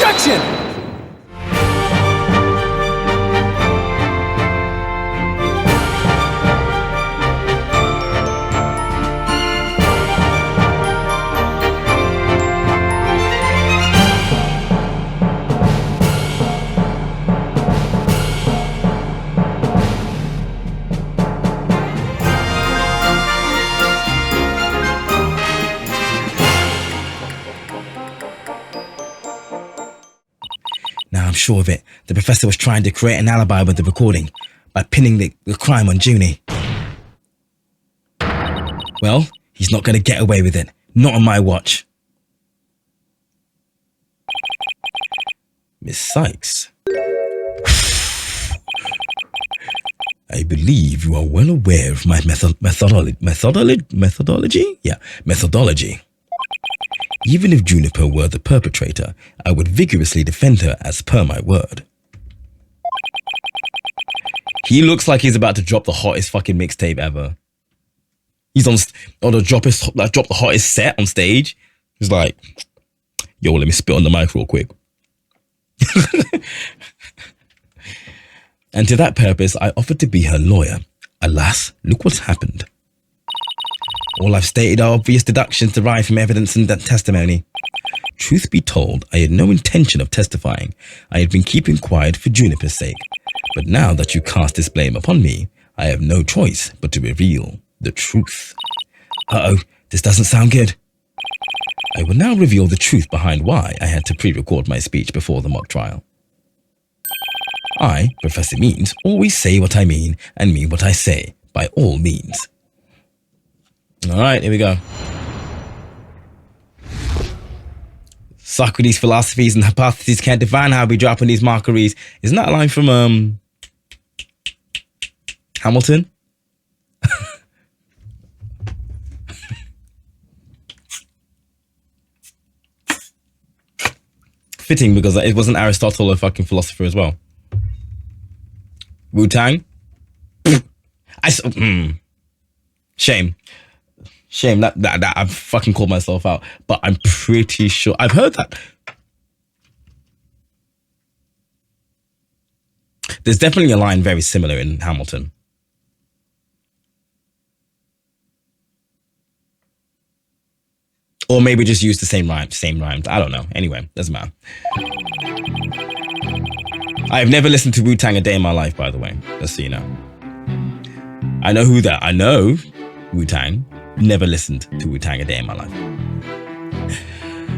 Objection! Now I'm sure of it. The professor was trying to create an alibi with the recording by pinning the crime on Junie. Well, he's not going to get away with it. Not on my watch. Miss Sykes. I believe you are well aware of my methodology? Yeah, methodology. Even if Juniper were the perpetrator, I would vigorously defend her as per my word. He looks like he's about to drop the hottest fucking mixtape ever. He's on, or to drop the hottest set on stage. He's like, yo, let me spit on the mic real quick. And to that purpose, I offered to be her lawyer. Alas, look what's happened. All I've stated are obvious deductions derived from evidence and that testimony. Truth be told, I had no intention of testifying. I had been keeping quiet for Juniper's sake. But now that you cast this blame upon me, I have no choice but to reveal the truth. Uh-oh, this doesn't sound good. I will now reveal the truth behind why I had to pre-record my speech before the mock trial. I, Professor Means, always say what I mean and mean what I say, by all means. Alright, here we go. Socrates' philosophies and hypotheses can't define how we dropping these mockeries. Isn't that a line from Hamilton? Fitting, because it wasn't Aristotle a fucking philosopher as well. Wu-Tang? Shame. Shame that I've fucking called myself out, but I'm pretty sure I've heard that. There's definitely a line very similar in Hamilton. Or maybe just use the same rhymes. I don't know. Anyway, doesn't matter. I've never listened to Wu-Tang a day in my life, by the way. Just so you know. I know Wu-Tang. Never listened to Wu-Tang a day in my life.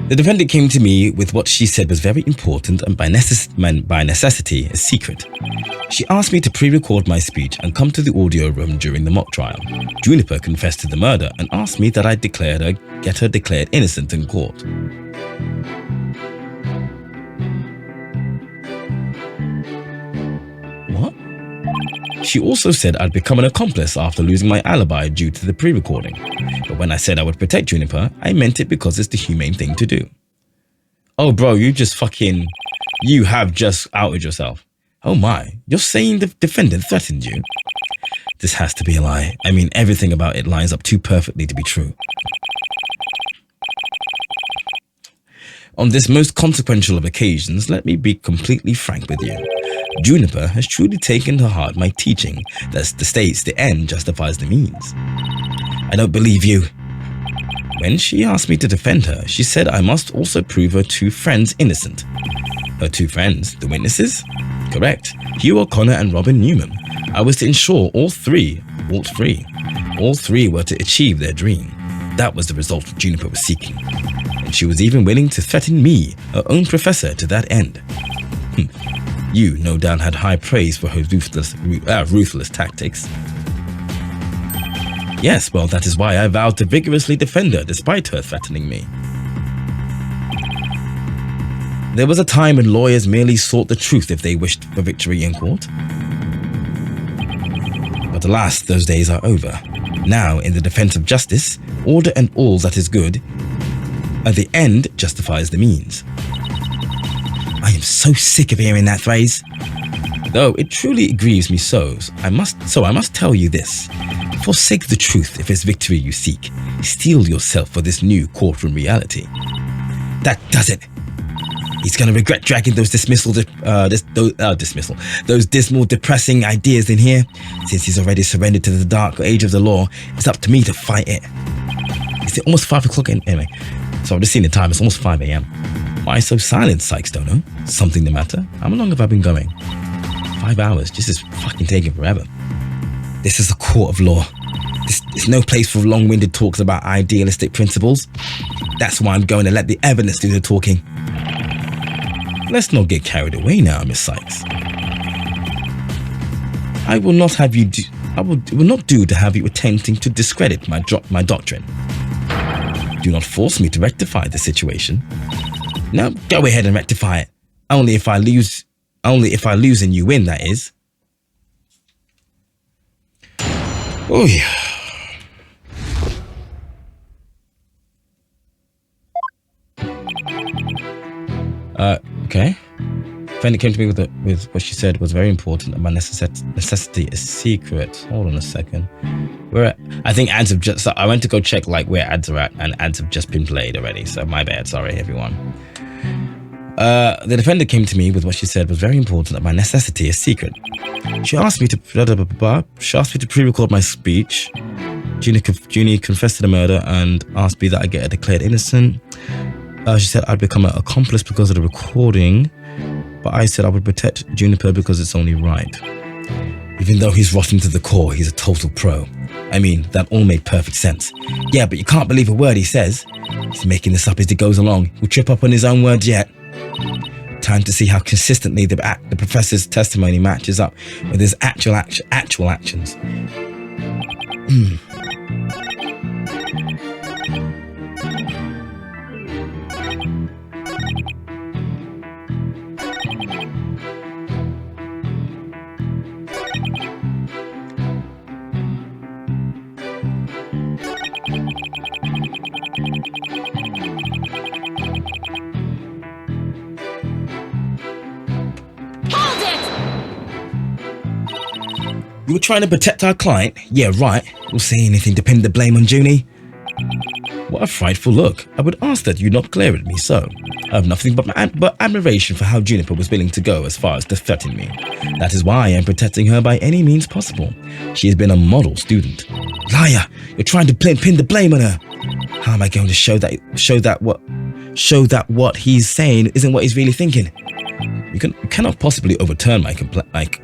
The defendant came to me with what she said was very important and by necessity a secret. She asked me to pre-record my speech and come to the audio room during the mock trial. Juniper confessed to the murder and asked me that I get her declared innocent in court. What? She also said I'd become an accomplice after losing my alibi due to the pre-recording. But when I said I would protect Juniper, I meant it because it's the humane thing to do. Oh bro, you have just outed yourself. Oh my, you're saying the defendant threatened you? This has to be a lie. I mean, everything about it lines up too perfectly to be true. On this most consequential of occasions, let me be completely frank with you. Juniper has truly taken to heart my teaching that states the end justifies the means. I don't believe you. When she asked me to defend her, she said I must also prove her two friends innocent. Her two friends, the witnesses? Correct. Hugh O'Connor and Robin Newman. I was to ensure all three were to achieve their dream. That was the result Juniper was seeking. And she was even willing to threaten me, her own professor, to that end. You, no doubt, had high praise for her ruthless tactics. Yes, well, that is why I vowed to vigorously defend her despite her threatening me. There was a time when lawyers merely sought the truth if they wished for victory in court. But alas, those days are over. Now, in the defense of justice, order and all that is good, the end justifies the means. I am so sick of hearing that phrase. Though it truly grieves me so I must tell you this. Forsake the truth if it's victory you seek. Steel yourself for this new courtroom reality. That does it. He's gonna regret dragging those dismal, depressing ideas in here. Since he's already surrendered to the dark age of the law, it's up to me to fight it. Is it almost 5 o'clock anyway? So I've just seen the time, it's almost 5 a.m. Why so silent, Sykes don't know? Something the matter? How long have I been going? 5 hours, just is fucking taking forever. This is a court of law. There's no place for long-winded talks about idealistic principles. That's why I'm going to let the evidence do the talking. Let's not get carried away now, Miss Sykes. I will not have you do. It will not do to have you attempting to discredit my doctrine. Do not force me to rectify the situation. No, go ahead and rectify it. Only if I lose and you win, that is. Oh yeah. Okay. Friend came to me with what she said was very important, and my necessity is secret. Hold on a second. I think ads have just. I went to go check like where ads are at, and ads have just been played already. So my bad. Sorry, everyone. The defender came to me with what she said was very important, that my necessity is secret. She asked me to pre-record my speech. Junie confessed to the murder and asked me that I get her declared innocent. She said I'd become an accomplice because of the recording, but I said I would protect Juniper because it's only right. Even though he's rotten to the core, he's a total pro. I mean, that all made perfect sense. Yeah, but you can't believe a word he says. He's making this up as he goes along. He'll trip up on his own words yet. Time to see how consistently the professor's testimony matches up with his actual actions. You were trying to protect our client? Yeah, right. We'll say anything to pin the blame on Junie. What a frightful look. I would ask that you not glare at me so. I have nothing but admiration for how Juniper was willing to go as far as to threaten me. That is why I am protecting her by any means possible. She has been a model student. Liar! You're trying to pin the blame on her. How am I going to show that what he's saying isn't what he's really thinking? You cannot possibly overturn my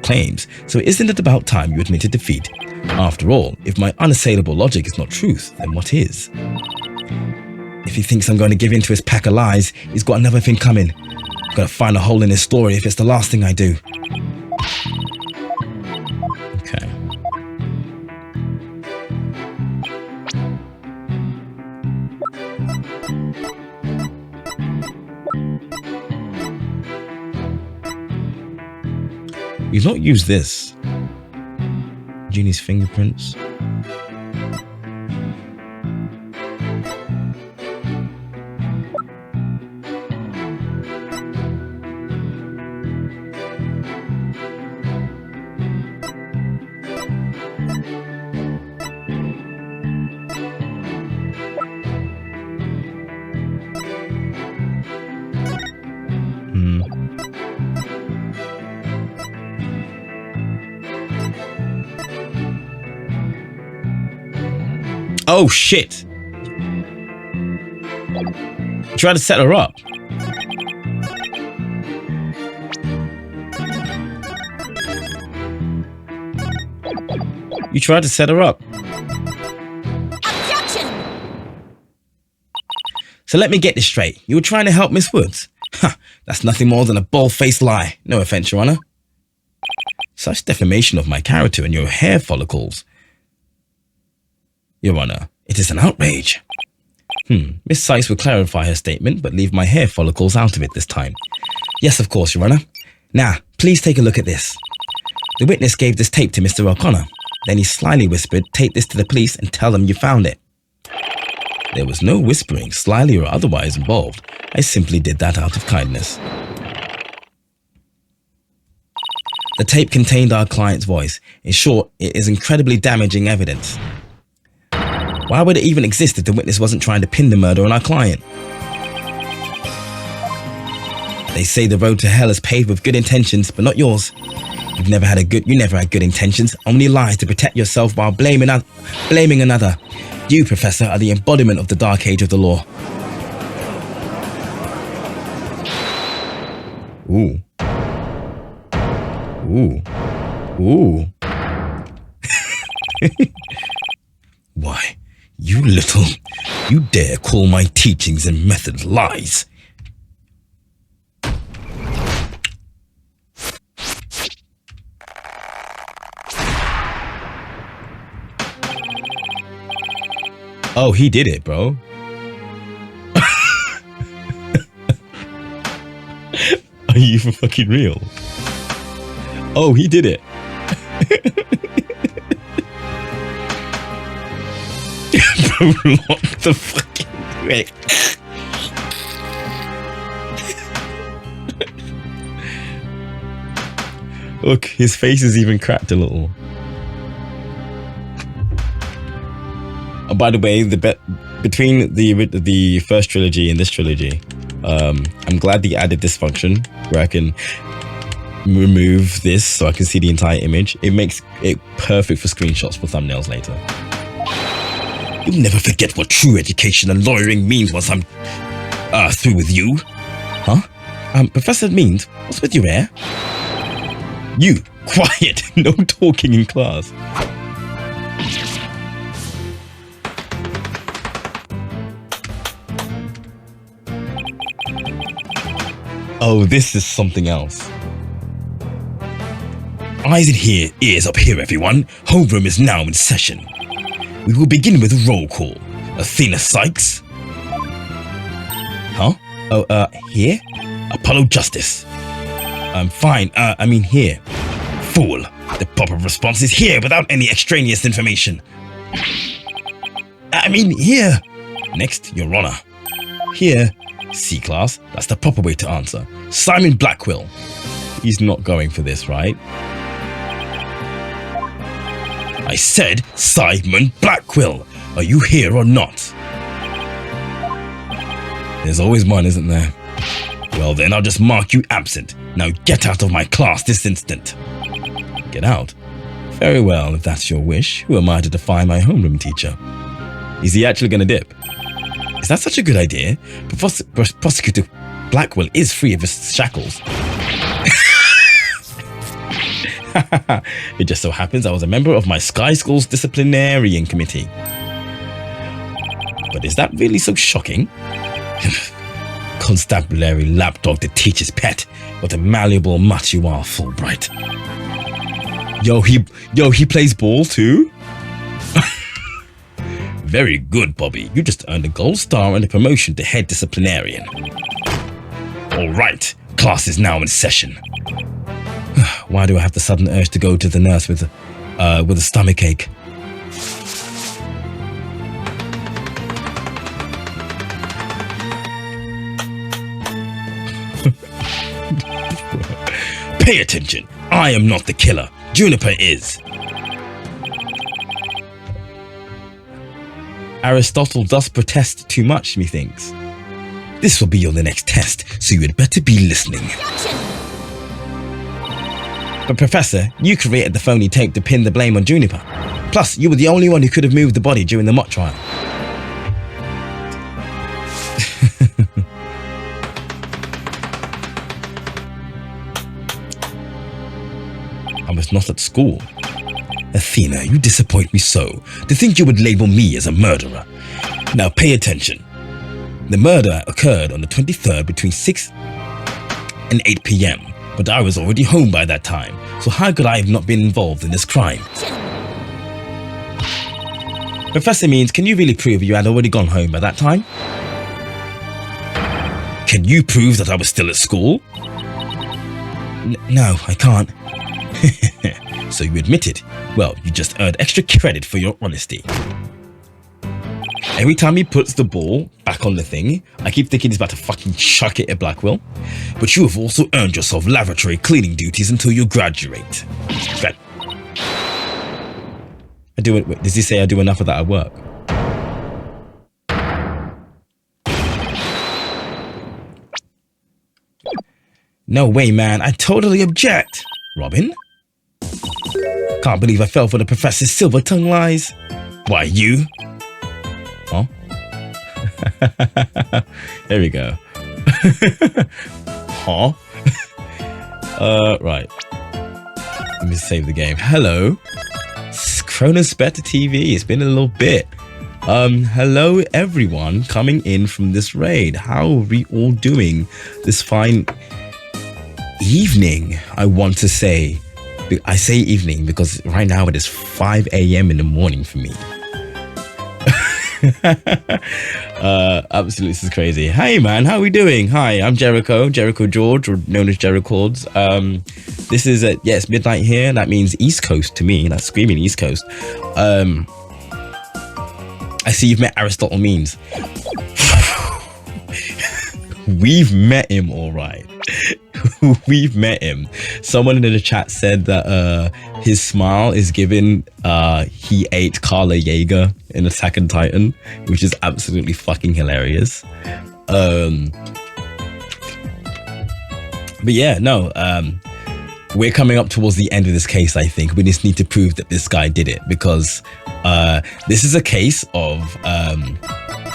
claims, so isn't it about time you admitted defeat? After all, if my unassailable logic is not truth, then what is? If he thinks I'm going to give in to his pack of lies, he's got another thing coming. I've got to find a hole in his story if it's the last thing I do. Okay. You've not used this. Junie's fingerprints. Oh shit! Try to set her up. You tried to set her up. Objection! So let me get this straight. You were trying to help Miss Woods? Huh, that's nothing more than a bald-faced lie. No offense, Your Honor. Such defamation of my character and your hair follicles. Your Honor, it is an outrage. Miss Sykes will clarify her statement, but leave my hair follicles out of it this time. Yes, of course, Your Honor. Now, please take a look at this. The witness gave this tape to Mr. O'Connor. Then he slyly whispered, "Take this to the police and tell them you found it." There was no whispering, slyly or otherwise, involved. I simply did that out of kindness. The tape contained our client's voice. In short, it is incredibly damaging evidence. Why would it even exist if the witness wasn't trying to pin the murder on our client? They say the road to hell is paved with good intentions, but not yours. You never had good intentions, only lies to protect yourself while blaming another. You, Professor, are the embodiment of the dark age of the law. Ooh. Ooh. Ooh. Why, you dare call my teachings and methods lies? Oh, he did it, bro. Are you for fucking real? Oh, he did it. Bro, lock the fucking way. Look, his face is even cracked a little. Oh, by the way, between the first trilogy and this trilogy, I'm glad they added this function where I can remove this so I can see the entire image. It makes it perfect for screenshots for thumbnails later. You'll never forget what true education and lawyering means once I'm through with you. Huh? Professor Means, what's with your hair? You, quiet, no talking in class. Oh, this is something else. Eyes in here, ears up here, everyone. Homeroom is now in session. We will begin with a roll call. Athena Sykes. Huh? Oh, here? Apollo Justice. Fine. I mean here. Fool. The proper response is here without any extraneous information. I mean here. Next, Your Honor. Here. C-class. That's the proper way to answer. Simon Blackwell. He's not going for this, right? I said Simon Blackwell. Are you here or not? There's always one, isn't there? Well then, I'll just mark you absent. Now get out of my class this instant. Get out? Very well, if that's your wish. Who am I to defy my homeroom teacher? Is he actually going to dip? Is that such a good idea? Prosecutor Blackwell is free of his shackles. It just so happens I was a member of my Sky School's disciplinarian committee. But is that really so shocking? Constabulary lapdog the teacher's pet. What a malleable mutt you are, Fulbright. Yo, he plays ball too? Very good, Bobby. You just earned a gold star and a promotion to head disciplinarian. All right, class is now in session. Why do I have the sudden urge to go to the nurse with a stomach ache? Pay attention. I am not the killer. Juniper is. Aristotle does protest too much, methinks. This will be on the next test, so you had better be listening. But Professor, you created the phony tape to pin the blame on Juniper. Plus, you were the only one who could have moved the body during the mock trial. I was not at school. Athena, you disappoint me so. To think you would label me as a murderer. Now pay attention. The murder occurred on the 23rd between 6 and 8 p.m. But I was already home by that time, so how could I have not been involved in this crime? Professor Means, can you really prove you had already gone home by that time? Can you prove that I was still at school? No, I can't. So you admit it. Well, you just earned extra credit for your honesty. Every time he puts the ball back on the thing, I keep thinking he's about to fucking chuck it at Blackwell. But you have also earned yourself laboratory cleaning duties until you graduate. Wait, does he say I do enough of that at work? No way, man. I totally object. Robin? Can't believe I fell for the professor's silver tongue lies. Why, you? Huh? There we go. Huh? Right. Let me save the game. Hello. Cronus Better TV. It's been a little bit. Hello everyone coming in from this raid. How are we all doing this fine evening? I want to say. I say evening because right now it is 5 a.m. in the morning for me. Absolutely, this is crazy. Hey man, how are we doing? Hi, I'm Jerichords, or known as Jerichords. This is it's midnight here. That means East Coast to me. That's screaming East Coast. I see you've met Aristotle Means. We've met him, all right. We've met him. Someone in the chat said that his smile is given he ate Carla Yeager in Attack on Titan, which is absolutely fucking hilarious. But yeah, no, we're coming up towards the end of this case. I think we just need to prove that this guy did it, because this is a case of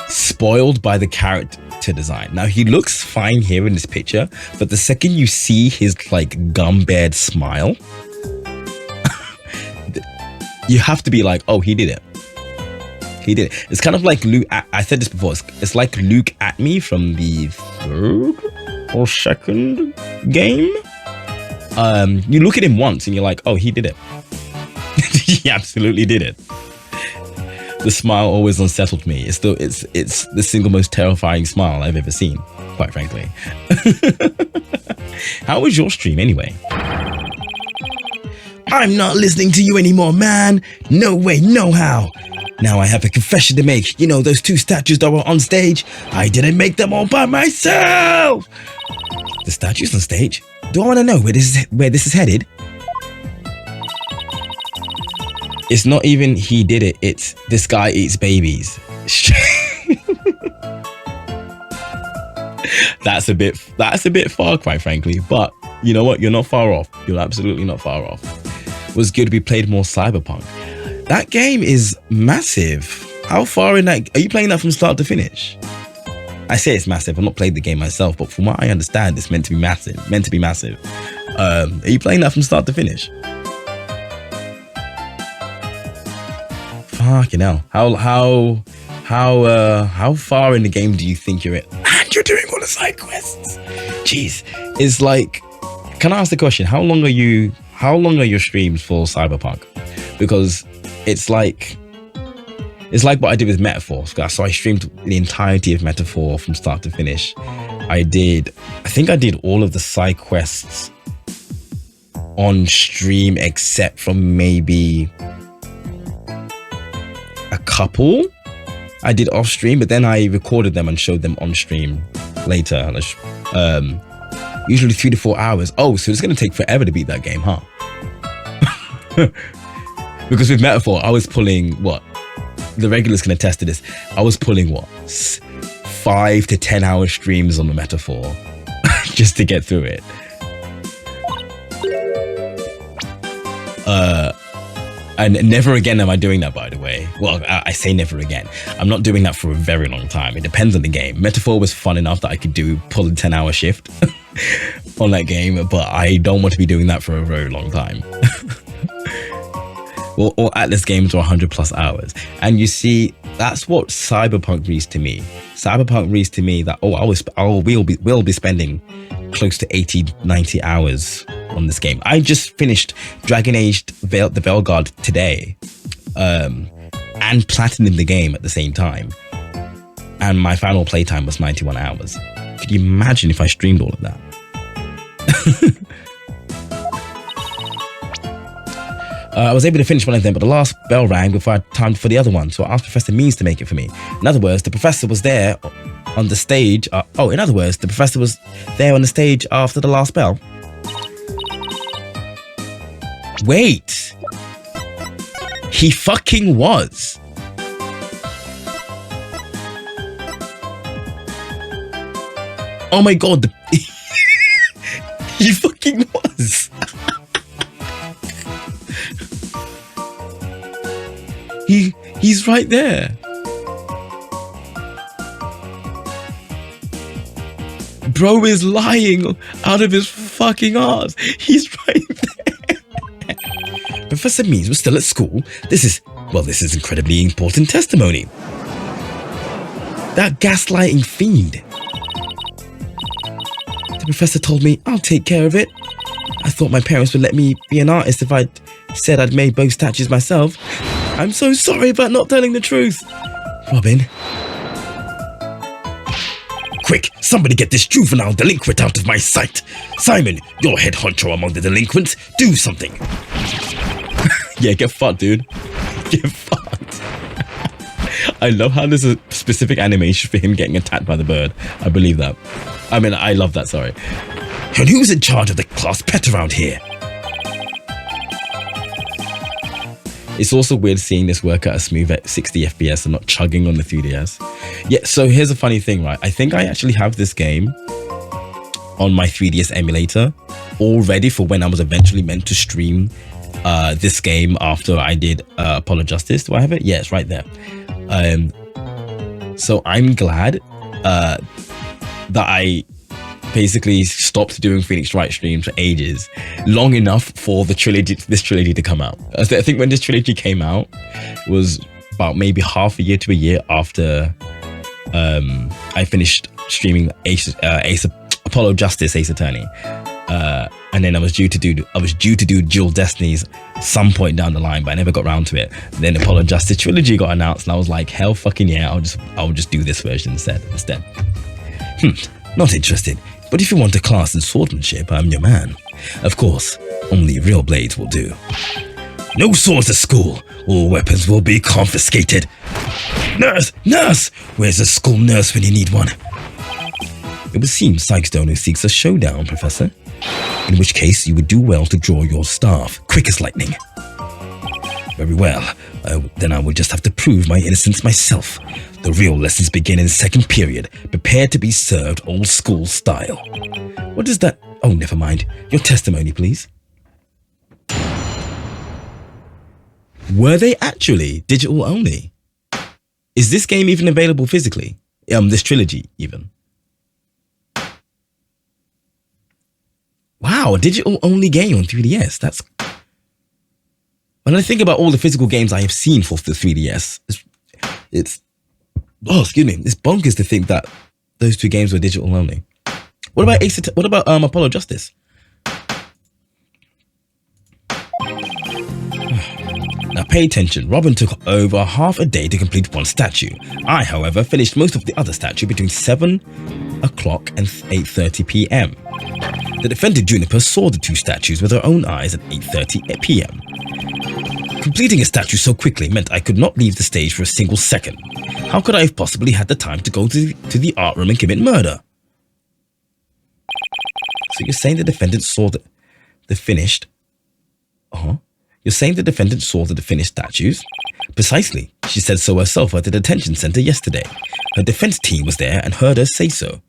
spoiled by the character design. Now he looks fine here in this picture, but the second you see his like gum-bared smile, you have to be like, oh, he did it. He did it. It's kind of like Luke. I said this before. It's like Luke at me from the third or second game. You look at him once and you're like, oh, he did it. He absolutely did it. The smile always unsettled me. It's the single most terrifying smile I've ever seen, quite frankly. How was your stream anyway? I'm not listening to you anymore, man. No way, no how. Now I have a confession to make. You know those two statues that were on stage? I didn't make them all by myself. The statues on stage? Do I want to know where this is headed? It's not even he did it. It's this guy eats babies. That's a bit far, quite frankly. But you know what? You're not far off. You're absolutely not far off. It was good we played more Cyberpunk. That game is massive. How far in that? Are you playing that from start to finish? I say it's massive. I've not played the game myself, but from what I understand, it's meant to be massive. Are you playing that from start to finish? Fucking hell. How far in the game do you think you're at? And you're doing all the side quests. Jeez. It's like, can I ask the question? How long are your streams for Cyberpunk? Because it's like what I did with Metaphor. So I streamed the entirety of Metaphor from start to finish. I think I did all of the side quests on stream except from maybe a couple I did off stream, but then I recorded them and showed them on stream later. Usually 3 to 4 hours. Oh, so it's going to take forever to beat that game, huh? Because with Metaphor, I was pulling what? The regulars can attest to this. I was pulling what? 5 to 10 hour streams on the Metaphor just to get through it. And never again am I doing that, by the way. Well, I say never again. I'm not doing that for a very long time. It depends on the game. Metaphor was fun enough that I could pull a 10-hour shift on that game, but I don't want to be doing that for a very long time. Or Atlas games are 100 plus hours. And you see, that's what Cyberpunk reads to me. Cyberpunk reads to me that, we'll be spending close to 80, 90 hours on this game. I just finished Dragon Age the Veilguard today, and platinumed the game at the same time. And my final playtime was 91 hours. Could you imagine if I streamed all of that? I was able to finish one of them, but the last bell rang before I had time for the other one, so I asked Professor Means to make it for me. In other words, the professor was there on the stage. The professor was there on the stage after the last bell. Wait. He fucking was. Oh my god. He fucking was. He's right there. Bro is lying out of his fucking ass. He's right there. Professor Means was still at school. This is incredibly important testimony. That gaslighting fiend. The professor told me I'll take care of it. I thought my parents would let me be an artist if I'd said I'd made both statues myself. I'm so sorry about not telling the truth. Robin. Quick, somebody get this juvenile delinquent out of my sight. Simon, you're head honcho among the delinquents. Do something. Yeah, get fucked, dude. Get fucked. I love how there's a specific animation for him getting attacked by the bird. I believe that. I mean, I love that, sorry. And who's in charge of the class pet around here? It's also weird seeing this work at a smooth at 60 FPS and not chugging on the 3DS. Yeah, so here's a funny thing, right? I think I actually have this game on my 3DS emulator all ready for when I was eventually meant to stream this game after I did Apollo Justice. Do I have it? Yeah, it's right there. So I'm glad that I basically stopped doing Phoenix Wright streams for ages, long enough for this trilogy to come out. I think when this trilogy came out was about maybe half a year to a year after I finished streaming Apollo Justice Ace Attorney, and then I was due to do Dual Destinies some point down the line, but I never got around to it. Then Apollo Justice trilogy got announced, and I was like, hell fucking yeah, I'll just do this version instead. Not interested. But if you want a class in swordsmanship, I'm your man. Of course, only real blades will do. No swords at school. All weapons will be confiscated. Nurse! Where's the school nurse when you need one? It would seem Sykes-Donor seeks a showdown, Professor. In which case, you would do well to draw your staff, quick as lightning. Very well. Then I will just have to prove my innocence myself. The real lessons begin in second period. Prepare to be served old school style. What is that? Oh, never mind. Your testimony, please. Were they actually digital only? Is this game even available physically? This trilogy even. Wow, a digital only game on 3DS. That's... When I think about all the physical games I have seen for the 3DS, it's bonkers to think that those two games were digital only. What about Apollo Justice? Now pay attention. Robin took over half a day to complete one statue. I, however, finished most of the other statue between 7 o'clock and 8:30 p.m. The defendant Juniper saw the two statues with her own eyes at 8:30 p.m. Completing a statue so quickly meant I could not leave the stage for a single second. How could I have possibly had the time to go to the art room and commit murder? So you're saying the defendant saw the finished... You're saying the defendant saw the finished statues? Precisely. She said so herself at the detention center yesterday. Her defense team was there and heard her say so.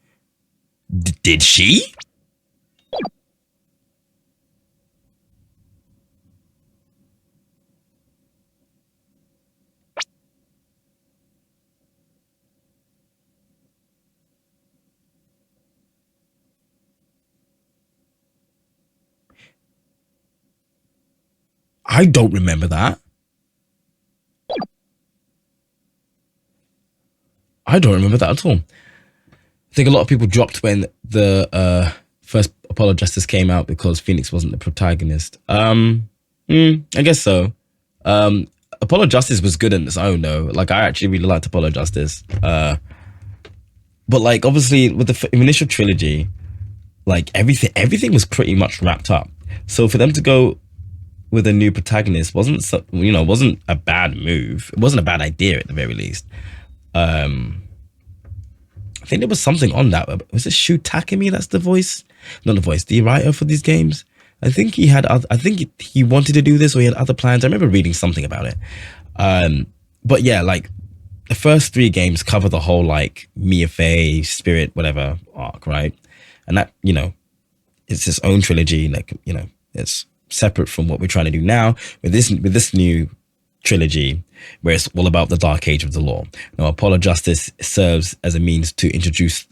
Did she? I don't remember that. I don't remember that at all. I think a lot of people dropped when the first Apollo Justice came out because Phoenix wasn't the protagonist. I guess so. Apollo Justice was good on its own though. Like I actually really liked Apollo Justice. But like obviously with the initial trilogy, like everything was pretty much wrapped up. So for them to go with a new protagonist wasn't a bad move. It wasn't a bad idea at the very least. I think there was something on that. Was it Shu Takumi? That's the voice, not the voice, the writer for these games. I think he had. I think he wanted to do this, or he had other plans. I remember reading something about it. But yeah, like the first 3 games cover the whole like Mia Fey, Spirit, whatever arc, right? And that it's its own trilogy. Like, it's separate from what we're trying to do now with this new trilogy, where it's all about the Dark Age of the Law. Now, Apollo Justice serves as a means to introduce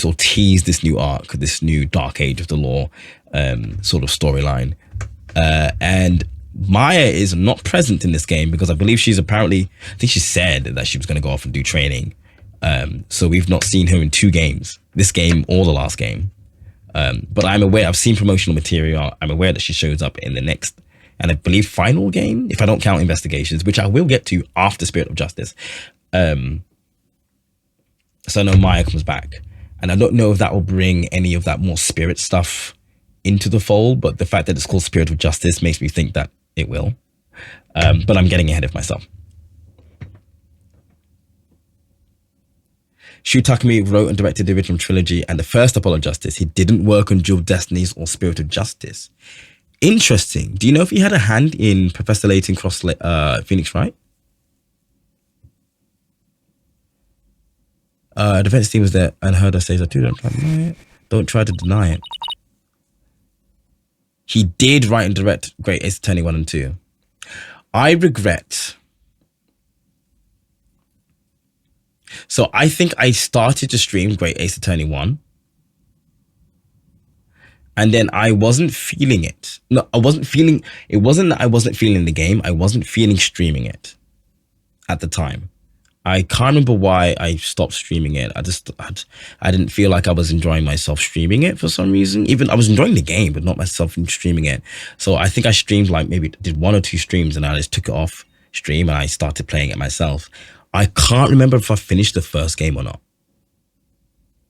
or tease this new arc, this new Dark Age of the Law sort of storyline. And Maya is not present in this game because I believe I think she said that she was going to go off and do training. So we've not seen her in 2 games, this game or the last game. But I'm aware, I've seen promotional material. I'm aware that she shows up in the next, and I believe final game, if I don't count Investigations, which I will get to after Spirit of Justice. So I know Maya comes back, and I don't know if that will bring any of that more spirit stuff into the fold, but the fact that it's called Spirit of Justice makes me think that it will. But I'm getting ahead of myself. Shu Takumi wrote and directed the original trilogy and the first Apollo Justice. He didn't work on Dual Destinies or Spirit of Justice. Interesting. Do you know if he had a hand in Professor Layton Cross Phoenix Wright? The defense team was there and heard her say that too. Don't try to deny it. He did write and direct Great Ace Attorney 1 and 2. I regret. So I think I started to stream Great Ace Attorney 1. And then I wasn't feeling it. No, I wasn't feeling, it wasn't that I wasn't feeling the game. I wasn't feeling streaming it at the time. I can't remember why I stopped streaming it. I didn't feel like I was enjoying myself streaming it for some reason. Even I was enjoying the game, but not myself streaming it. So I think I streamed like maybe did 1 or 2 streams and I just took it off stream and I started playing it myself. I can't remember if I finished the first game or not.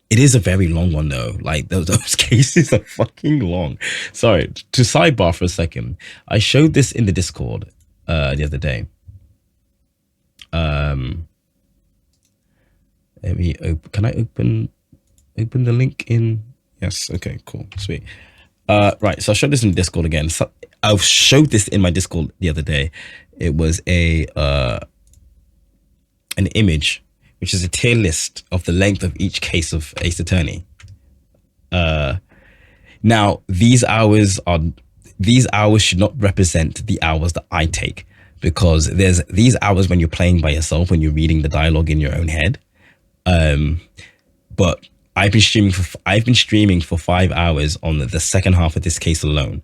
It is a very long one though. Like those cases are fucking long. Sorry, to sidebar for a second. I showed this in the Discord the other day. Let me open. Can I open the link in? Yes. Okay. Cool. Sweet. Right. So I showed this in Discord again. So I showed this in my Discord the other day. It was an image, which is a tier list of the length of each case of Ace Attorney. Now these hours should not represent the hours that I take, because there's these hours when you're playing by yourself, when you're reading the dialogue in your own head. But I've been streaming for 5 hours on the second half of this case alone.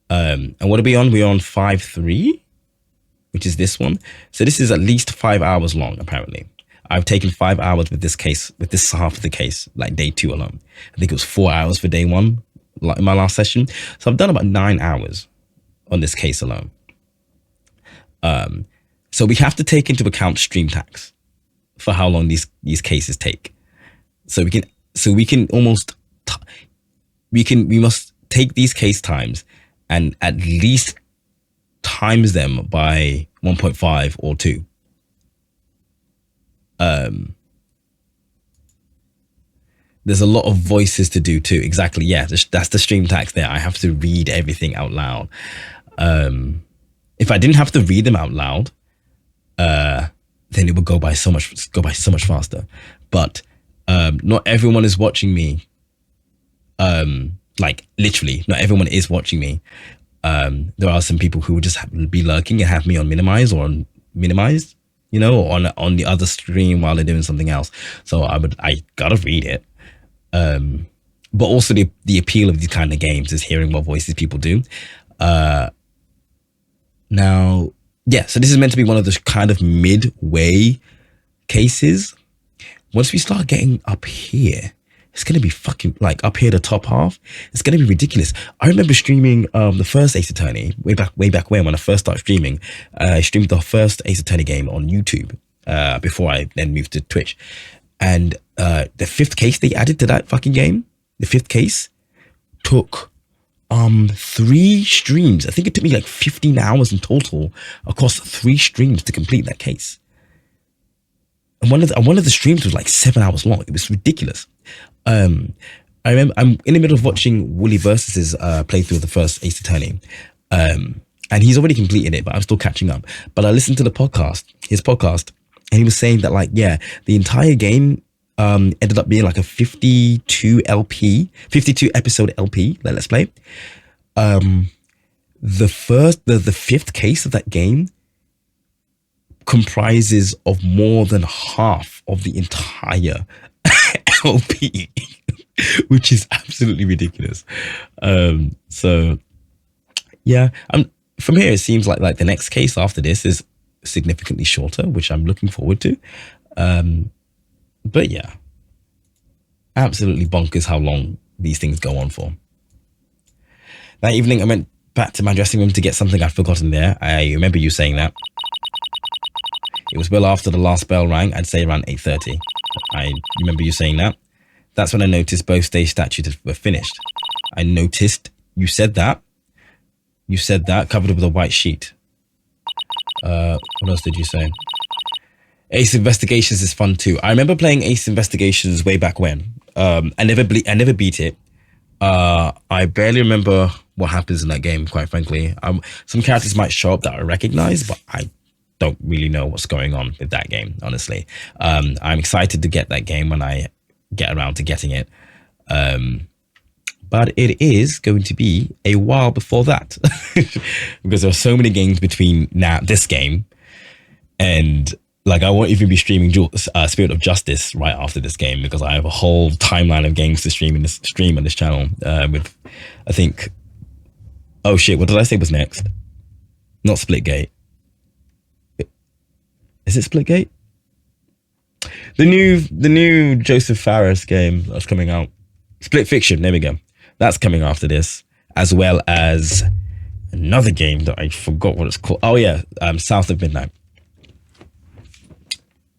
And what are we on? We're on 5-3, which is this one. So this is at least 5 hours long, apparently. I've taken 5 hours with this case, with this half of the case, like day 2 alone. I think it was 4 hours for day 1, like in my last session. So I've done about 9 hours on this case alone. So we have to take into account stream tax for how long these cases take. So we must take these case times and at least times them by 1.5 or 2. There's a lot of voices to do too. Exactly. Yeah, that's the stream tax there. I have to read everything out loud. If I didn't have to read them out loud, then it would go by so much faster. But not everyone is watching me. Like literally, not everyone is watching me. There are some people who would just be lurking and have me on minimize or on minimized, or on the other stream while they're doing something else. So I gotta read it. But also the appeal of these kind of games is hearing what voices people do. Now, yeah, so this is meant to be one of those kind of midway cases. Once we start getting up here, it's going to be fucking, like, up here, the top half, it's going to be ridiculous. I remember streaming the first Ace Attorney, way back when I first started streaming. I streamed the first Ace Attorney game on YouTube before I then moved to Twitch. And the 5th case they added to that fucking game, the 5th case, took 3 streams. I think it took me like 15 hours in total across 3 streams to complete that case. And one of the streams was like 7 hours long. It was ridiculous. I remember I'm in the middle of watching Wooly Versus's playthrough of the first Ace Attorney. And he's already completed it, but I'm still catching up. But I listened to his podcast, and he was saying that, like, yeah, the entire game ended up being like a 52 episode LP, let's play. The fifth case of that game comprises of more than half of the entire LP, which is absolutely ridiculous. So yeah, from here it seems like the next case after this is significantly shorter, which I'm looking forward to. But yeah, absolutely bonkers how long these things go on for. That evening I went back to my dressing room to get something I'd forgotten there. I remember you saying that. It was well after the last bell rang, I'd say around 8:30. I remember you saying that. That's when I noticed both stage statues were finished. I noticed you said that. You said that, covered with a white sheet. What else did you say? Ace Investigations is fun too. I remember playing Ace Investigations way back when. I never beat it. I barely remember what happens in that game, quite frankly. Some characters might show up that I recognize, but I don't really know what's going on with that game, honestly. I'm excited to get that game when I get around to getting it. But it is going to be a while before that because there are so many games between this game and like I won't even be streaming Spirit of Justice right after this game because I have a whole timeline of games to stream on this channel with, I think, oh shit, what did I say was next? Not Splitgate. Is it Splitgate? The new Joseph Fares game that's coming out. Split Fiction, there we go. That's coming after this, as well as another game that I forgot what it's called. Oh yeah, South of Midnight.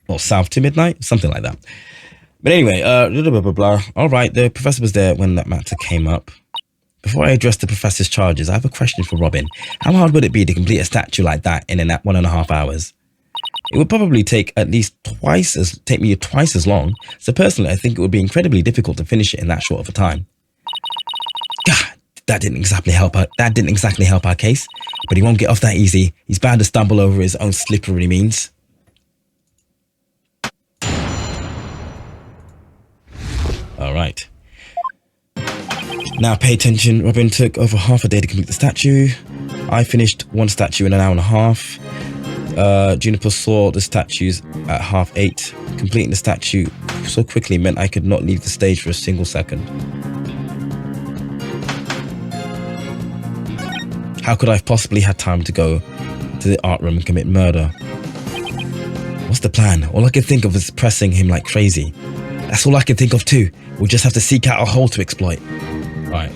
Or South to Midnight, something like that. But anyway, blah, blah, blah, blah. All right, the professor was there when that matter came up. Before I address the professor's charges, I have a question for Robin. How hard would it be to complete a statue like that in 1.5 hours? It would probably take me twice as long. So personally, I think it would be incredibly difficult to finish it in that short of a time. God, that didn't exactly help our case. But he won't get off that easy. He's bound to stumble over his own slippery means. All right. Now pay attention. Robin took over half a day to complete the statue. I finished one statue in 1.5 hours. Juniper saw the statues at 8:30. Completing the statue so quickly meant I could not leave the stage for a single second. How could I have possibly had time to go to the art room and commit murder? What's the plan? All I can think of is pressing him like crazy. That's all I can think of too. We'll just have to seek out a hole to exploit. Right.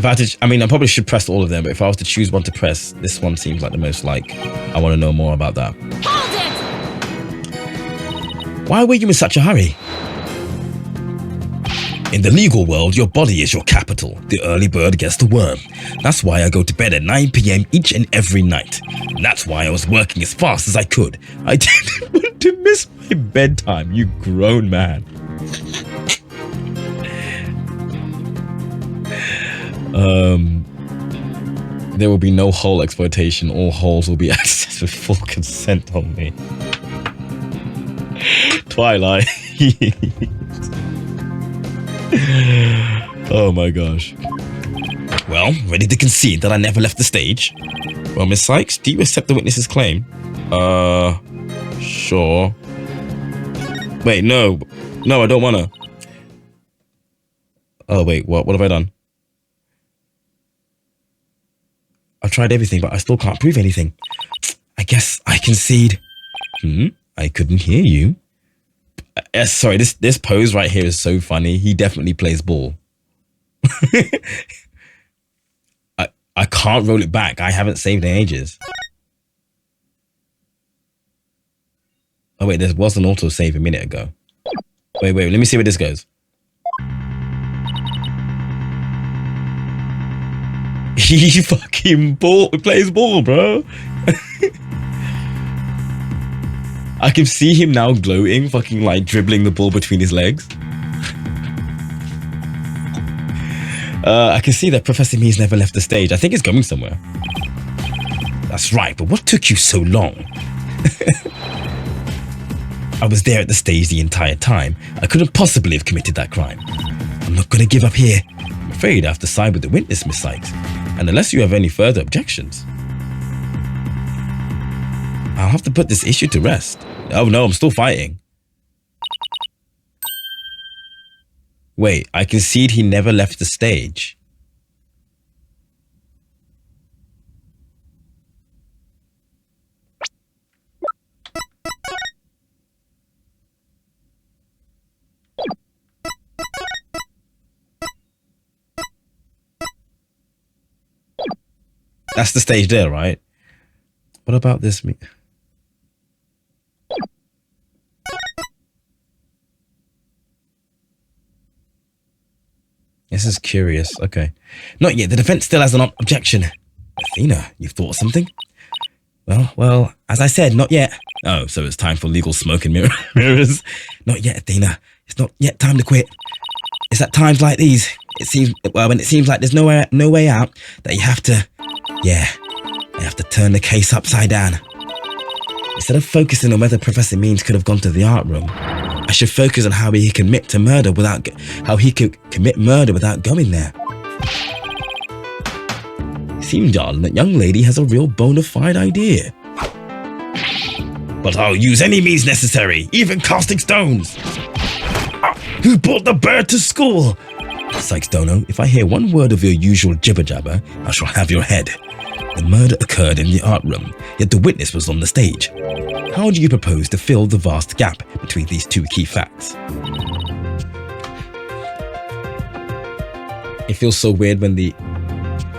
I probably should press all of them, but if I was to choose one to press, this one seems like the most I want to know more about that. Hold it! Why were you in such a hurry? In the legal world, your body is your capital. The early bird gets the worm. That's why I go to bed at 9 p.m. each and every night. And that's why I was working as fast as I could. I didn't want to miss my bedtime, you grown man. There will be no hole exploitation. All holes will be accessed with full consent only. Twilight. Oh my gosh. Well, ready to concede that I never left the stage? Well, Miss Sykes, do you accept the witness's claim? Sure. Wait, no, I don't wanna. Oh wait, what have I done? I've tried everything, but I still can't prove anything. I guess I concede. I couldn't hear you. Sorry, this pose right here is so funny. He definitely plays ball. I can't roll it back. I haven't saved in ages. Oh wait, there was an auto save a minute ago. Wait, let me see where this goes. He fucking plays ball, bro. I can see him now gloating, fucking like dribbling the ball between his legs. I can see that Professor Means never left the stage. I think it's going somewhere. That's right, but what took you so long? I was there at the stage the entire time. I couldn't possibly have committed that crime. I'm not going to give up here. I'm afraid I have to side with the witness, Miss Sykes. And unless you have any further objections, I'll have to put this issue to rest. Oh no, I'm still fighting. Wait, I concede he never left the stage. That's the stage there, right? What about this? This is curious. Okay. Not yet. The defense still has an objection. Athena, you've thought of something? Well, as I said, not yet. Oh, so it's time for legal smoke and mirrors. Not yet, Athena. It's not yet time to quit. It's at times like these. When it seems like there's no way out, that you have to, I have to turn the case upside down. Instead of focusing on whether Professor Means could have gone to the art room, I should focus on how he could commit murder without going there. It seems, darling, that young lady has a real bona fide idea. But I'll use any means necessary, even casting stones. Who brought the bird to school? Sykes Dono, if I hear one word of your usual jibber-jabber, I shall have your head. The murder occurred in the art room, yet the witness was on the stage. How do you propose to fill the vast gap between these two key facts? It feels so weird when the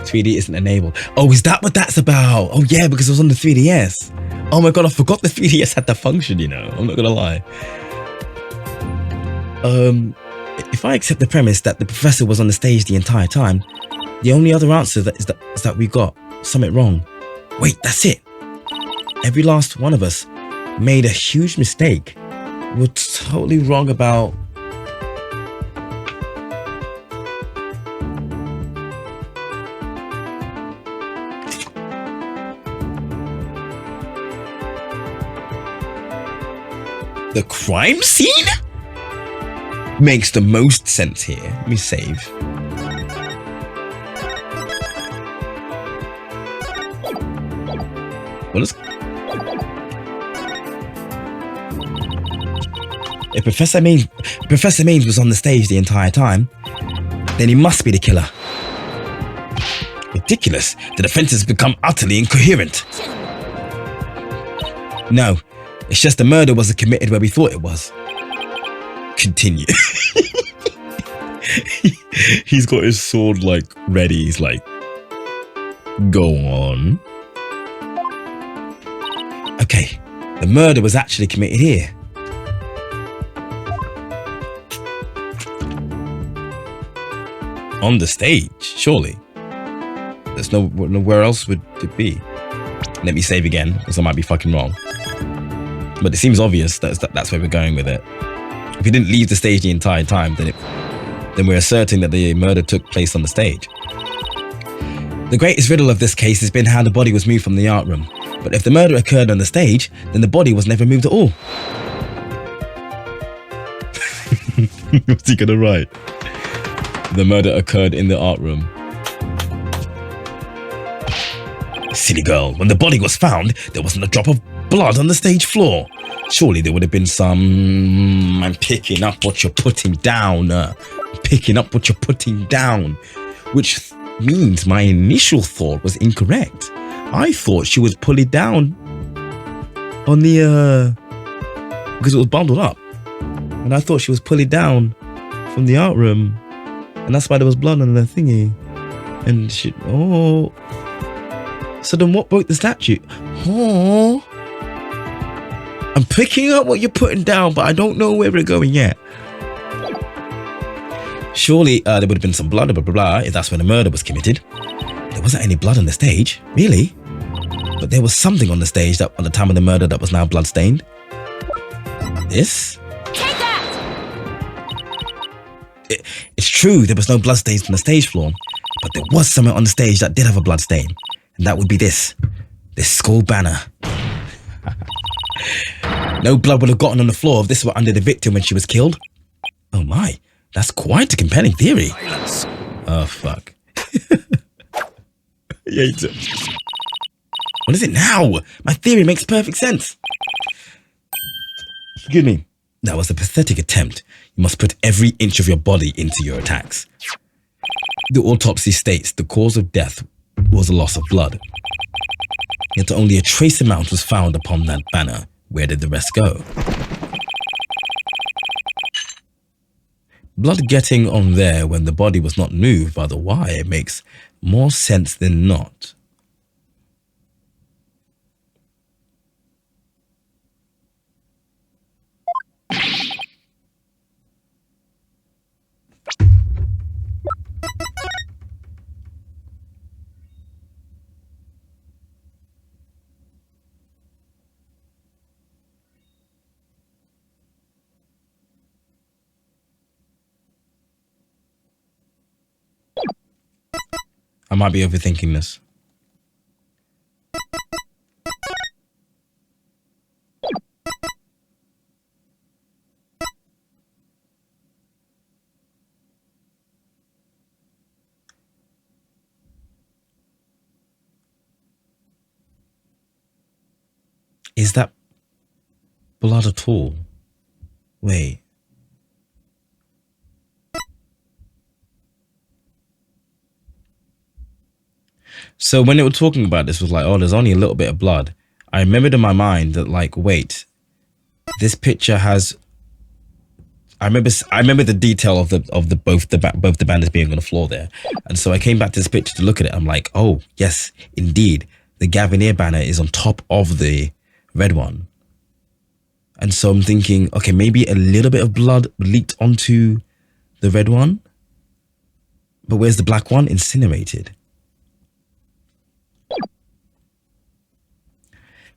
3D isn't enabled. Oh, is that what that's about? Oh yeah, because it was on the 3DS. Oh my god, I forgot the 3DS had that function, you know. I'm not gonna lie. If I accept the premise that the professor was on the stage the entire time, the only other answer is that we got something wrong. Wait, that's it. Every last one of us made a huge mistake. We're totally wrong about... the crime scene? Makes the most sense here. Let me save. What is... If Professor Means was on the stage the entire time, then he must be the killer. Ridiculous. The defense has become utterly incoherent. No, it's just the murder wasn't committed where we thought it was. Continue. He's got his sword like ready. He's like, go on. Okay, the murder was actually committed here. On the stage, surely. There's nowhere else would it be. Let me save again, because I might be fucking wrong. But it seems obvious that's where we're going with it. If he didn't leave the stage the entire time, then we're asserting that the murder took place on the stage. The greatest riddle of this case has been how the body was moved from the art room. But if the murder occurred on the stage, then the body was never moved at all. What's he gonna write? The murder occurred in the art room. Silly girl, when the body was found, there wasn't a drop of blood on the stage floor. Surely there would have been some... I'm picking up what you're putting down. Picking up what you're putting down. Which means my initial thought was incorrect. I thought she was pulling down on the... because it was bundled up. And I thought she was pulling down from the art room. And that's why there was blood on the thingy. And she... oh... So then what broke the statue? Oh... I'm picking up what you're putting down, but I don't know where we're going yet. Surely there would have been some blood, blah, blah, blah, if that's when the murder was committed. There wasn't any blood on the stage, really. But there was something on the stage that, at the time of the murder, that was now blood-stained. This? Take that! It's true, there was no bloodstains from the stage floor, but there was something on the stage that did have a bloodstain, and that would be this skull banner. No blood would have gotten on the floor if this were under the victim when she was killed. Oh my, that's quite a compelling theory. Silence. Oh fuck. What is it now? My theory makes perfect sense. Excuse me. That was a pathetic attempt. You must put every inch of your body into your attacks. The autopsy states the cause of death was a loss of blood. Yet only a trace amount was found upon that banner. Where did the rest go? Blood getting on there when the body was not moved by the wire makes more sense than not. I might be overthinking this. Is that blood at all? Wait. So when they were talking about this, was like, oh, there's only a little bit of blood. I remembered in my mind that, like, wait, this picture has. I remember the detail of both the banners being on the floor there, and so I came back to this picture to look at it. I'm like, oh yes, indeed, the Gavinier banner is on top of the red one, and so I'm thinking, okay, maybe a little bit of blood leaked onto the red one, but where's the black one? Incinerated.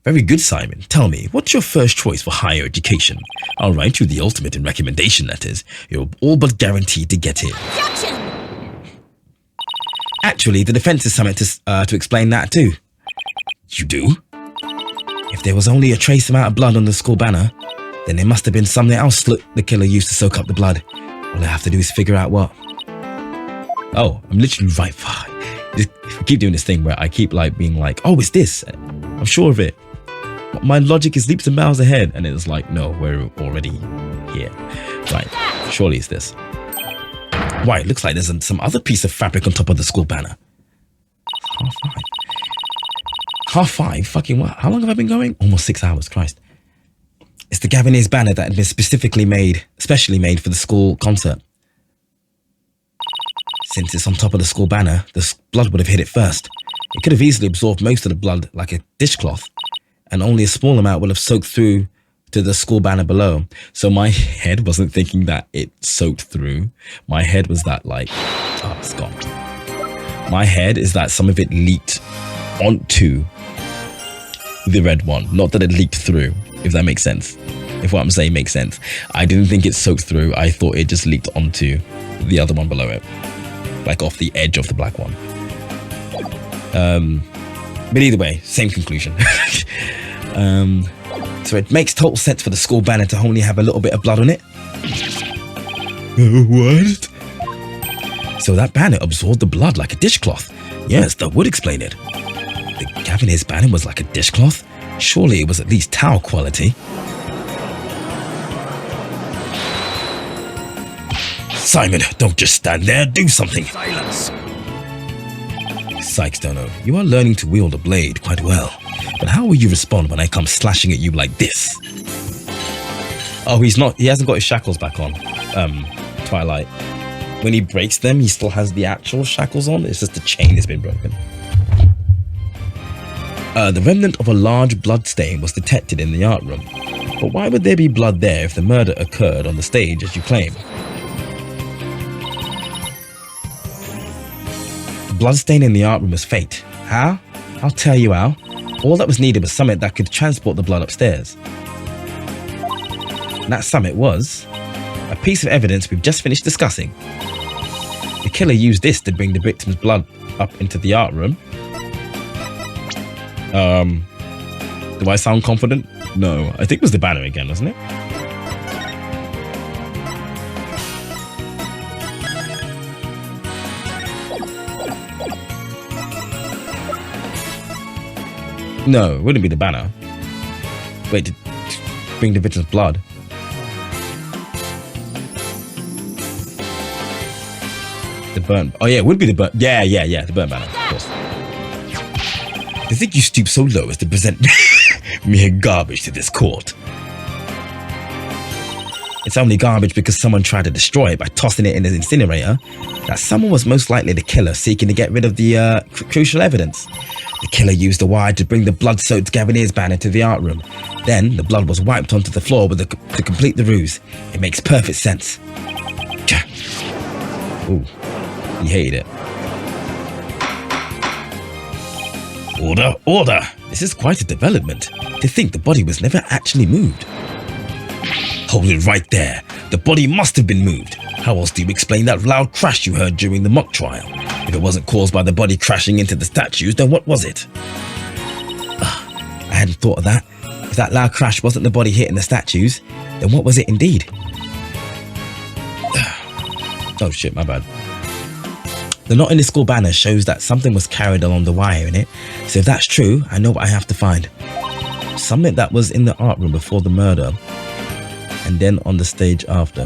Very good, Simon. Tell me, what's your first choice for higher education? I'll write you the ultimate in recommendation letters. You're all but guaranteed to get it. Objection! Actually, the defense is something to explain that too. You do? If there was only a trace amount of blood on the school banner, then there must have been something else the killer used to soak up the blood. All I have to do is figure out what. Oh, I'm literally right. I keep doing this thing where I keep like being like, oh, it's this. I'm sure of it. My logic is leaps and bounds ahead, and it's like, no, we're already here. Right, surely it's this. Why, it looks like there's some other piece of fabric on top of the school banner. Half five. Half five? Fucking what? How long have I been going? Almost 6 hours, Christ. It's the Gavinier's banner that had been specially made for the school concert. Since it's on top of the school banner, the blood would have hit it first. It could have easily absorbed most of the blood like a dishcloth, and only a small amount would have soaked through to the school banner below. So my head wasn't thinking that it soaked through. My head was that like, oh, it's gone. My head is that some of it leaked onto the red one, not that it leaked through, if that makes sense. If what I'm saying makes sense. I didn't think it soaked through. I thought it just leaked onto the other one below it, like off the edge of the black one. But either way, same conclusion. So it makes total sense for the school banner to only have a little bit of blood on it. What? So that banner absorbed the blood like a dishcloth. Yes, that would explain it. The Gavinier's banner was like a dishcloth. Surely it was at least towel quality. Simon, don't just stand there. Do something. Silence. Sykes, Dono, you are learning to wield a blade quite well, but how will you respond when I come slashing at you like this? Oh, he hasn't got his shackles back on, Twilight. When he breaks them, he still has the actual shackles on, it's just the chain has been broken. The remnant of a large blood stain was detected in the art room, but why would there be blood there if the murder occurred on the stage as you claim? Bloodstain in the art room was fate. How? I'll tell you how. All that was needed was something that could transport the blood upstairs. That summit was a piece of evidence we've just finished discussing. killer used this to bring the victim's blood up into the art room. Do I sound confident? No, I think it was the banner again, wasn't it? No, it wouldn't be the banner. Wait, to bring the victim's blood. The burnt. Oh yeah, it would be the burnt. Yeah, the burnt banner, of course. I think you stoop so low as to present mere garbage to this court. It's only garbage because someone tried to destroy it by tossing it in an incinerator. That someone was most likely the killer seeking to get rid of the crucial evidence. The killer used the wire to bring the blood-soaked Gavinier's banner to the art room. Then the blood was wiped onto the floor to complete the ruse. It makes perfect sense. Ooh, he hated it. Order, order! This is quite a development. To think the body was never actually moved. Hold it right there. The body must have been moved. How else do you explain that loud crash you heard during the mock trial? If it wasn't caused by the body crashing into the statues, then what was it? I hadn't thought of that. If that loud crash wasn't the body hitting the statues, then what was it indeed? Oh shit, my bad. The Not in the School banner shows that something was carried along the wire in it, so if that's true, I know what I have to find. Something that was in the art room before the murder, and then on the stage after.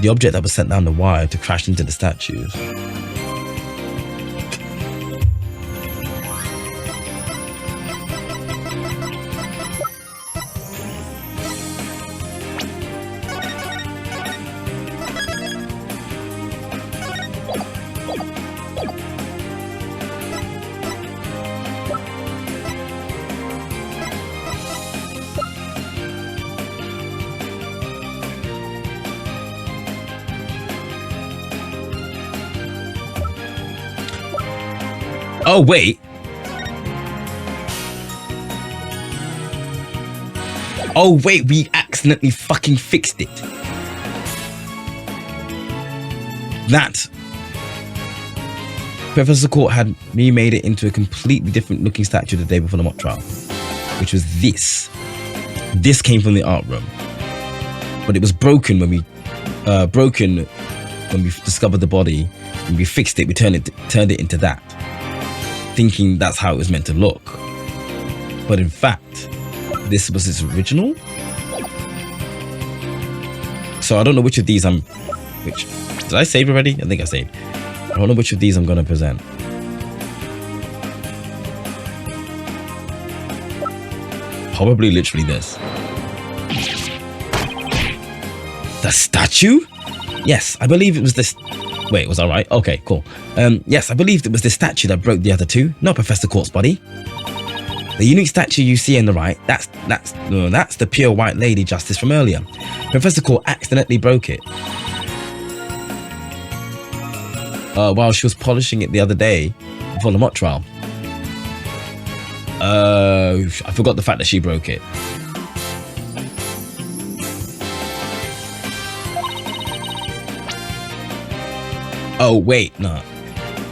The object that was sent down the wire to crash into the statues. Oh, wait. Oh, wait, we accidentally fucking fixed it. That Professor Court had remade it into a completely different looking statue the day before the mock trial, which was this. This came from the art room, but it was broken when we discovered the body. When we fixed it, we turned it into that, thinking that's how it was meant to look. But in fact, this was its original. So I don't know which of these did I save already? I think I saved. I don't know which of these I'm going to present. Probably literally this. The statue? Yes, I believe it was this. Wait, was I right? Okay, cool. Yes, I believed it was the statue that broke the other two, not Professor Court's body. The unique statue you see on the right, that's the pure white lady justice from earlier. Professor Court accidentally broke it while she was polishing it the other day before the mock trial. I forgot the fact that she broke it. Oh, wait, no.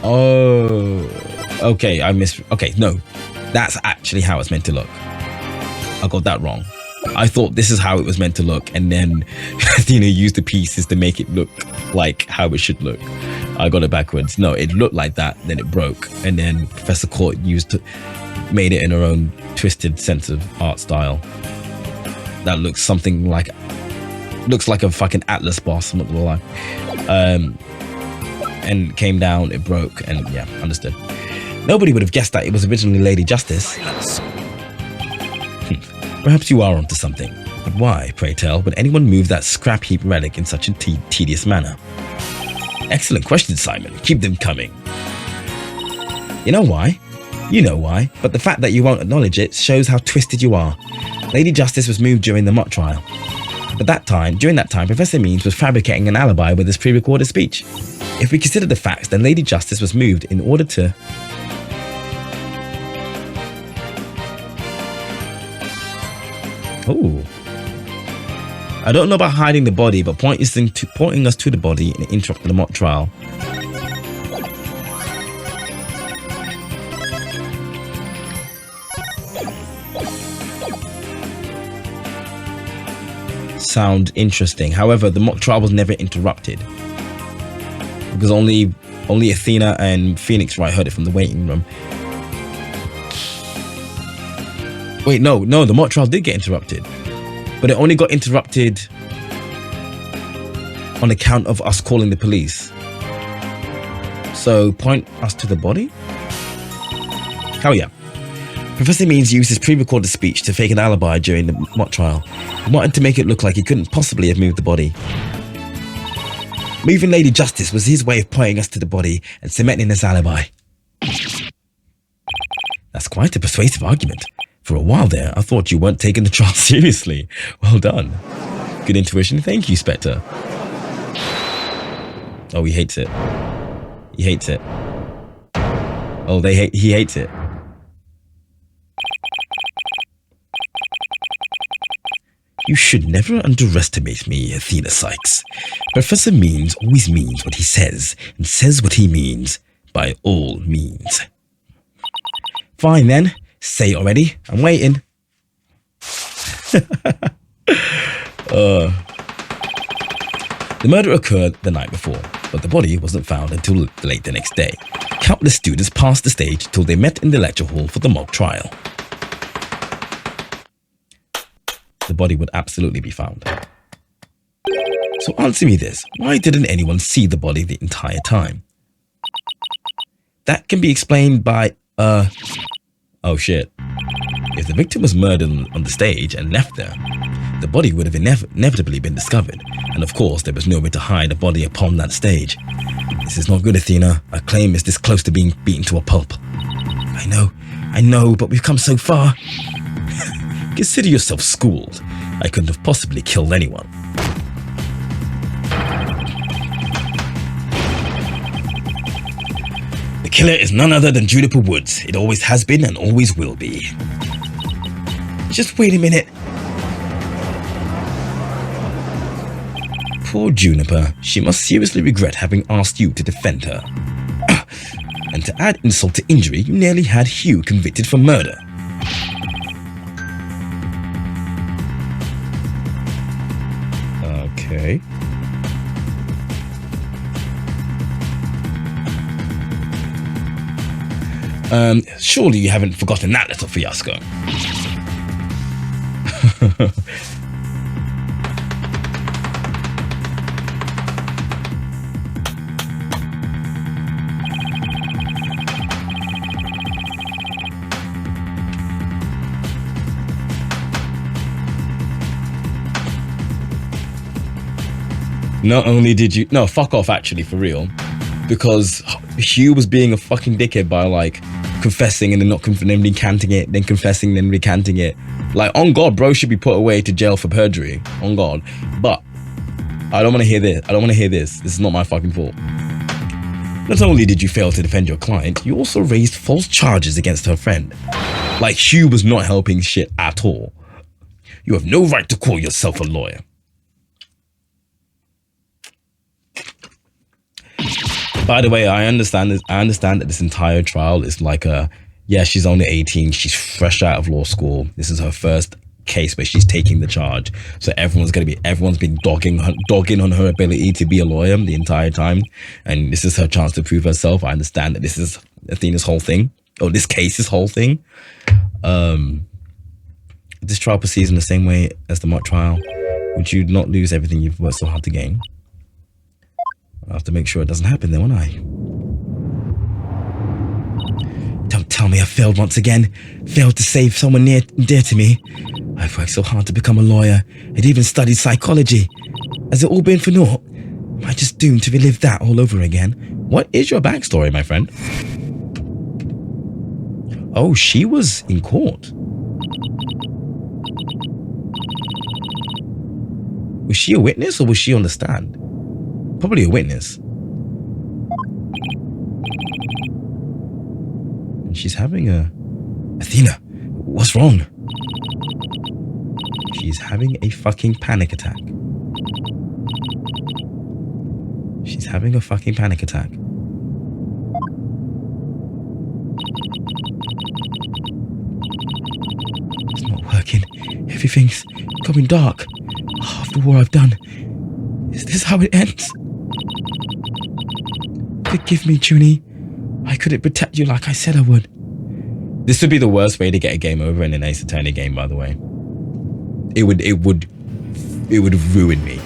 Oh, okay, okay, no. That's actually how it's meant to look. I got that wrong. I thought this is how it was meant to look, and then Athena used the pieces to make it look like how it should look. I got it backwards. No, it looked like that, then it broke, and then Professor Court made it in her own twisted sense of art style. That looks like a fucking Atlas boss, I'm not gonna lie. And came down, it broke, and yeah, understood. Nobody would have guessed that it was originally Lady Justice. Perhaps you are onto something. But why, pray tell, would anyone move that scrap heap relic in such a tedious manner? Excellent question, Simon. Keep them coming. You know why? You know why, but the fact that you won't acknowledge it shows how twisted you are. Lady Justice was moved during the mock trial. But during that time, Professor Means was fabricating an alibi with his pre-recorded speech. If we consider the facts, then Lady Justice was moved in order to... Oh. I don't know about hiding the body, but pointing us to the body and interrupting the mock trial. Sound interesting. However, the mock trial was never interrupted because only Athena and Phoenix Wright heard it from the waiting room. Wait, no, the mock trial did get interrupted, but it only got interrupted on account of us calling the police. So point us to the body? Hell yeah. Professor Means used his pre-recorded speech to fake an alibi during the mock trial. He wanted to make it look like he couldn't possibly have moved the body. Moving Lady Justice was his way of pointing us to the body and cementing his alibi. That's quite a persuasive argument. For a while there, I thought you weren't taking the trial seriously. Well done. Good intuition. Thank you, Spectre. Oh, he hates it. He hates it. Oh, he hates it. You should never underestimate me, Athena Sykes. Professor Means always means what he says, and says what he means, by all means. Fine then, say it already. I'm waiting. The murder occurred the night before, but the body wasn't found until late the next day. Countless students passed the stage till they met in the lecture hall for the mock trial. The body would absolutely be found. So answer me this, why didn't anyone see the body the entire time? That can be explained by, oh shit. If the victim was murdered on the stage and left there, the body would have inevitably been discovered. And of course, there was no way to hide a body upon that stage. This is not good, Athena. Our claim is this close to being beaten to a pulp. I know, but we've come so far. Consider yourself schooled. I couldn't have possibly killed anyone. The killer is none other than Juniper Woods. It always has been and always will be. Just wait a minute. Poor Juniper. She must seriously regret having asked you to defend her. And to add insult to injury, you nearly had Hugh convicted for murder. Okay. Surely you haven't forgotten that little fiasco. Not only did you... No, fuck off, actually, for real. Because Hugh was being a fucking dickhead by, like, confessing and then recanting it, then confessing, then recanting it. Like, on God, bro should be put away to jail for perjury. On God. But I don't want to hear this. I don't want to hear this. This is not my fucking fault. Not only did you fail to defend your client, you also raised false charges against her friend. Like, Hugh was not helping shit at all. You have no right to call yourself a lawyer. By the way, I understand that this entire trial is like yeah, she's only 18. She's fresh out of law school. This is her first case where she's taking the charge. So everyone's been dogging on her ability to be a lawyer the entire time. And this is her chance to prove herself. I understand that this is Athena's whole thing. Or this case's whole thing. This trial proceeds in the same way as the mock trial. Would you not lose everything you've worked so hard to gain? I'll have to make sure it doesn't happen then, won't I? Don't tell me I failed once again. Failed to save someone near and dear to me. I've worked so hard to become a lawyer. I'd even studied psychology. Has it all been for naught? Am I just doomed to relive that all over again? What is your backstory, my friend? Oh, she was in court. Was she a witness or was she on the stand? Probably a witness. And she's having a... Athena, what's wrong? She's having a fucking panic attack. having a fucking panic attack. It's not working. Everything's going dark. After what I've done. Is this how it ends? Forgive me, Junie. I couldn't protect you like I said I would. This would be the worst way to get a game over in an Ace Attorney game, by the way. It would ruin me.